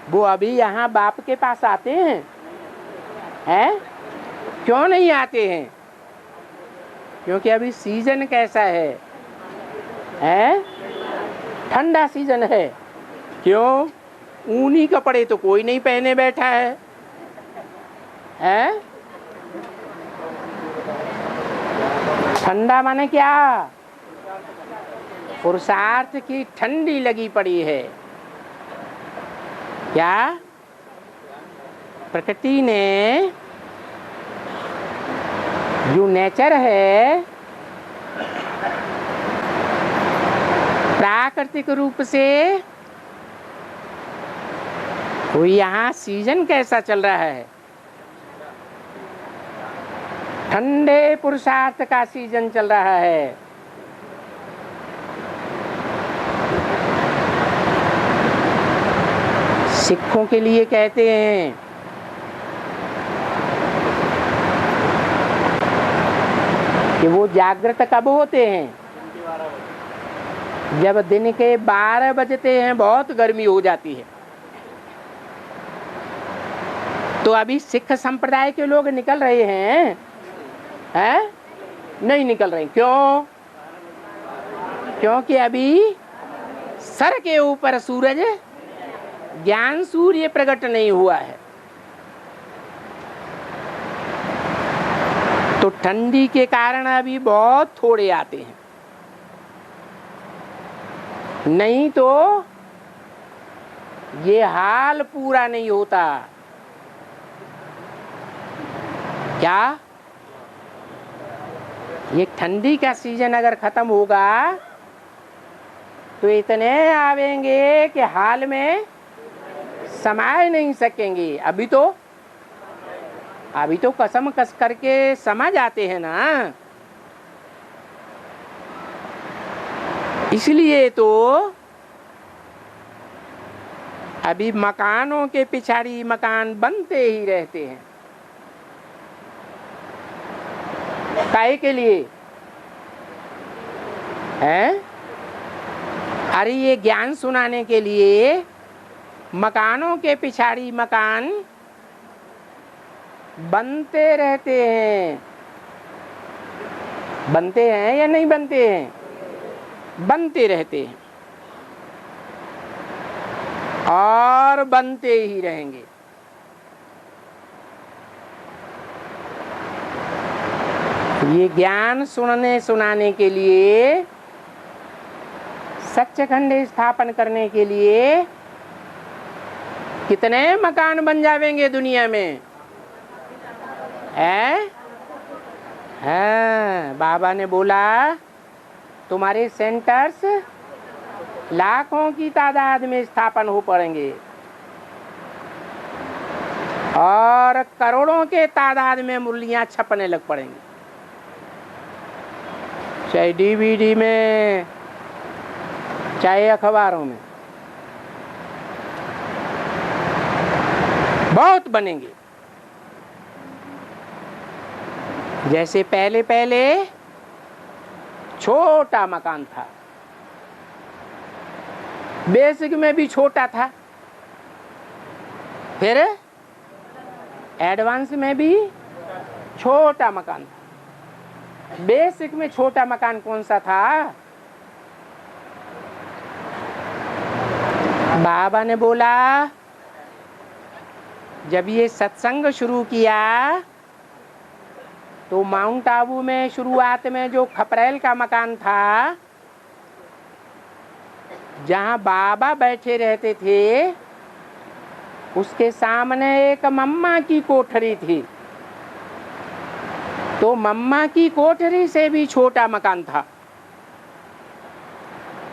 वो अभी यहाँ बाप के पास आते हैं? हैं? क्यों नहीं आते हैं? क्योंकि अभी सीजन कैसा है? हैं? ठंडा सीजन है। क्यों? ऊनी कपड़े तो कोई नहीं पहने बैठा है। हैं? ठंडा माने क्या? पुरुषार्थ की ठंडी लगी पड़ी है। क्या? प्रकृति ने जो नेचर है, प्राकृतिक रूप से, वो यहाँ सीजन कैसा चल रहा है? ठंडे पुरुषार्थ का सीजन चल रहा है। सिखों के लिए कहते हैं कि वो जागृत कब होते हैं? जब दिन के 12 बजते हैं, बहुत गर्मी हो जाती है। तो अभी सिख संप्रदाय के लोग निकल रहे हैं, नहीं निकल रहे। क्यों? क्योंकि अभी सर के ऊपर सूरज ज्ञान सूर्य प्रकट नहीं हुआ है। तो ठंडी के कारण अभी बहुत थोड़े आते हैं, नहीं तो ये हाल पूरा नहीं होता। क्या? ये ठंडी का सीजन अगर खत्म होगा तो इतने आवेंगे कि हाल में समा नहीं सकेंगे। अभी तो कसम कस करके समा जाते हैं ना। इसलिए तो अभी मकानों के पिछाड़ी मकान बनते ही रहते हैं। काहे के लिए है? अरे ये ज्ञान सुनाने के लिए मकानों के पिछाड़ी मकान बनते रहते हैं। बनते हैं या नहीं बनते हैं? बनते रहते हैं और बनते ही रहेंगे। ये ज्ञान सुनने सुनाने के लिए, सच्चखंड स्थापन करने के लिए कितने मकान बन जावेंगे दुनिया में, है? बाबा ने बोला तुम्हारे सेंटर्स लाखों की तादाद में स्थापन हो पड़ेंगे और करोड़ों के तादाद में मूर्तियां छपने लग पड़ेंगी, चाहे डीवीडी में चाहे अखबारों में। बहुत बनेंगे। जैसे पहले पहले छोटा मकान था, बेसिक में भी छोटा था, फिर एडवांस में भी छोटा मकान था। बेसिक में छोटा मकान कौन सा था? बाबा ने बोला जब ये सत्संग शुरू किया तो माउंट आबू में शुरुआत में जो खपरेल का मकान था, जहाँ बाबा बैठे रहते थे, उसके सामने एक मम्मा की कोठरी थी। तो मम्मा की कोठरी से भी छोटा मकान था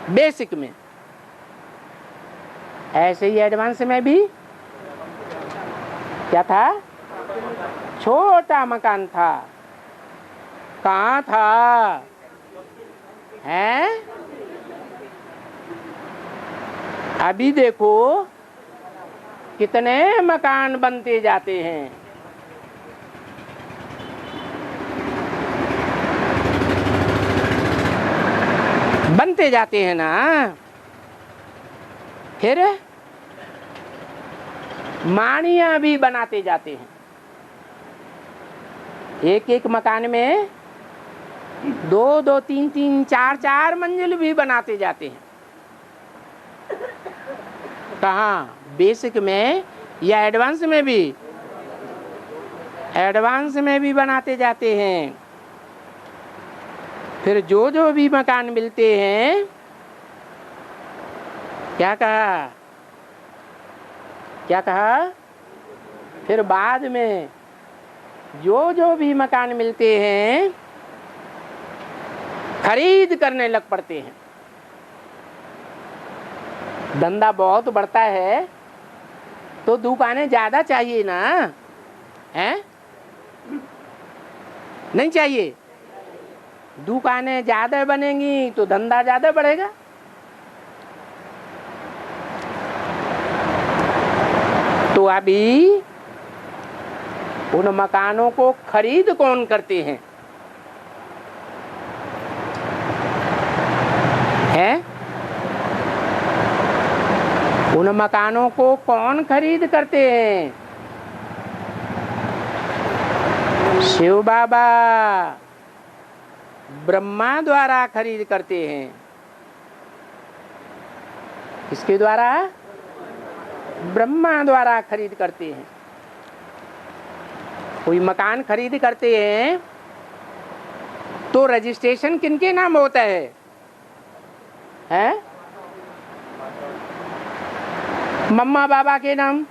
बेसिक में। ऐसे ही एडवांस में भी क्या था? छोटा मकान था। कहाँ था? है? अभी देखो कितने मकान बनते जाते हैं। बनते जाते हैं ना। फिर माड़ियाँ भी बनाते जाते हैं। एक एक मकान में दो दो तीन तीन चार चार मंजिल भी बनाते जाते हैं। कहाँ? बेसिक में या एडवांस में भी? एडवांस में भी बनाते जाते हैं। फिर जो जो भी मकान मिलते हैं, क्या कहा? क्या कहा? फिर बाद में जो जो भी मकान मिलते हैं खरीद करने लग पड़ते हैं। धंधा बहुत बढ़ता है तो दुकानें ज्यादा चाहिए ना, हैं? नहीं चाहिए? दुकानें ज्यादा बनेंगी तो धंधा ज्यादा बढ़ेगा। तो अभी उन मकानों को खरीद कौन करते हैं? उन मकानों को कौन खरीद करते हैं? शिव बाबा ब्रह्मा द्वारा खरीद करते हैं। किसके द्वारा? ब्रह्मा द्वारा खरीद करते हैं। कोई मकान खरीद करते हैं तो रजिस्ट्रेशन किनके नाम होता है? हैं? मम्मा बाबा के नाम।